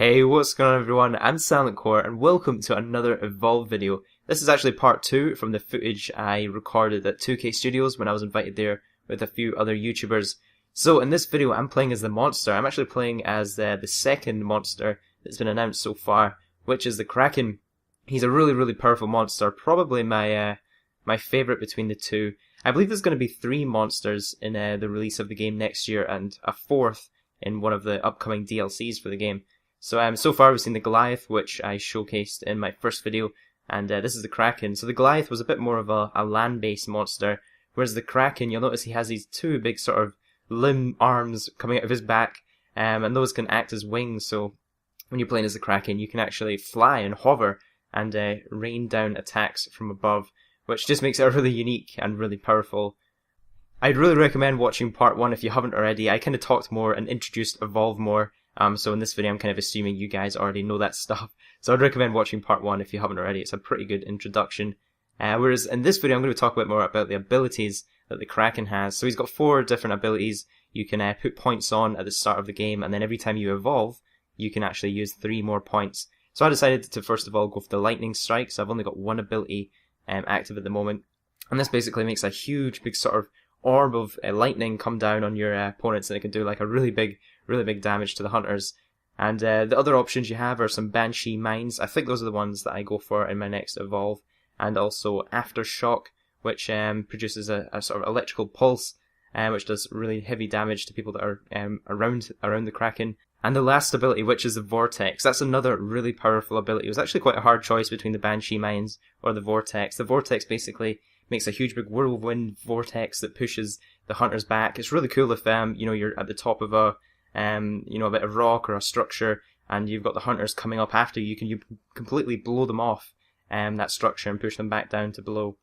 Hey, what's going on everyone? I'm SilentCore and welcome to another Evolve video. This is actually part 2 from the footage I recorded at 2K Studios when I was invited there with a few other YouTubers. So in this video I'm playing as the monster. I'm actually playing as the second monster that's been announced so far, which is the Kraken. He's a really powerful monster, probably my favourite between the two. I believe there's going to be 3 monsters in the release of the game next year and a 4th in one of the upcoming DLCs for the game. So far we've seen the Goliath, which I showcased in my first video, and this is the Kraken. So the Goliath was a bit more of a land-based monster, whereas the Kraken, you'll notice he has these 2 big sort of limb arms coming out of his back, and those can act as wings, so when you're playing as the Kraken you can actually fly and hover and rain down attacks from above, which just makes it a really unique and really powerful. I'd really recommend watching part 1 if you haven't already. I kind of talked more and introduced Evolve more. So in this video I'm kind of assuming you guys already know that stuff. So I'd recommend watching part 1 if you haven't already. It's a pretty good introduction. Whereas in this video I'm going to talk a bit more about the abilities that the Kraken has. So he's got 4 different abilities you can put points on at the start of the game, and then every time you evolve you can actually use 3 more points. So I decided to first of all go for the lightning strike. So I've only got 1 ability active at the moment. And this basically makes a huge big sort of orb of lightning come down on your opponents, and it can do like a really big damage to the hunters. And the other options you have are some Banshee Mines. I think those are the ones that I go for in my next evolve, and also Aftershock, which produces a sort of electrical pulse, which does really heavy damage to people that are around the Kraken. And the last ability, which is the Vortex, that's another really powerful ability. It was actually quite a hard choice between the Banshee Mines or the Vortex. The Vortex basically makes a huge big whirlwind vortex that pushes the hunters back. It's really cool if you're at the top of a bit of rock or a structure, and you've got the hunters coming up after you. You completely blow them off that structure and push them back down to below.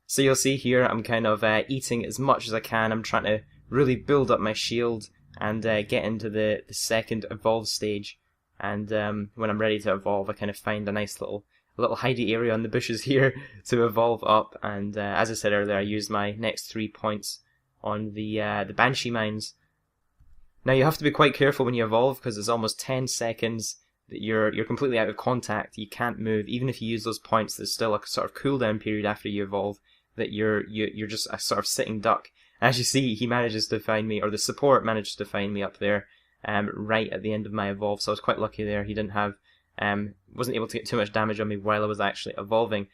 So you'll see here I'm kind of eating as much as I can. I'm trying to really build up my shield and get into the second evolve stage. And when I'm ready to evolve, I kind of find a nice little hidey area in the bushes here to evolve up. And as I said earlier, I used my next 3 points on the Banshee Mines. Now you have to be quite careful when you evolve, because there's almost 10 seconds that you're completely out of contact. You can't move. Even if you use those points, there's still a sort of cooldown period after you evolve that you're just a sort of sitting duck. As you see, he manages to find me, or the support managed to find me up there right at the end of my evolve. So I was quite lucky there. He didn't have wasn't able to get too much damage on me while I was actually evolving.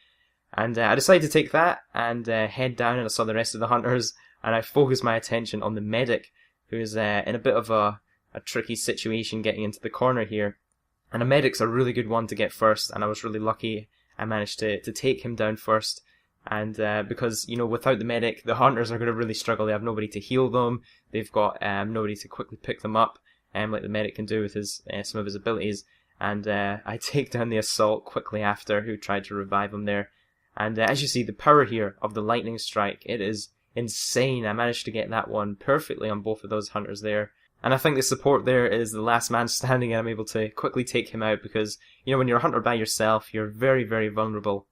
And I decided to take that and head down, and I saw the rest of the hunters, and I focused my attention on the medic, who's in a bit of a tricky situation getting into the corner here. And a medic's a really good one to get first, and I was really lucky I managed to take him down first. And because, without the medic, the hunters are going to really struggle. They have nobody to heal them, they've got nobody to quickly pick them up, like the medic can do with his some of his abilities. And I take down the assault quickly after, who tried to revive him there. And as you see, the power here of the lightning strike, it is insane. I managed to get that one perfectly on both of those hunters there. And I think the support there is the last man standing, and I'm able to quickly take him out, because when you're a hunter by yourself, you're very vulnerable.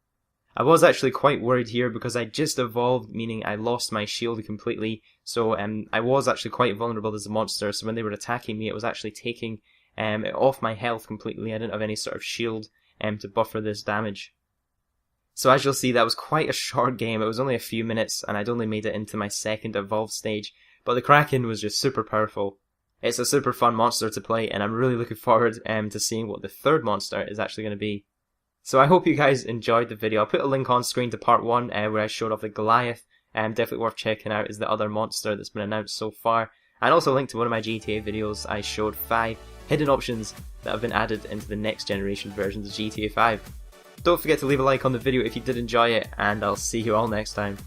I was actually quite worried here because I just evolved, meaning I lost my shield completely. So I was actually quite vulnerable as a monster. So when they were attacking me, it was actually taking it off my health completely. I didn't have any sort of shield to buffer this damage. So as you'll see, that was quite a short game. It was only a few minutes, and I'd only made it into my second evolve stage. But the Kraken was just super powerful. It's a super fun monster to play, and I'm really looking forward to seeing what the 3rd monster is actually going to be. So I hope you guys enjoyed the video. I'll put a link on screen to part 1 where I showed off the Goliath. Definitely worth checking out, is the other monster that's been announced so far. And also a link to one of my GTA videos. I showed 5 hidden options that have been added into the next generation versions of GTA 5. Don't forget to leave a like on the video if you did enjoy it, and I'll see you all next time.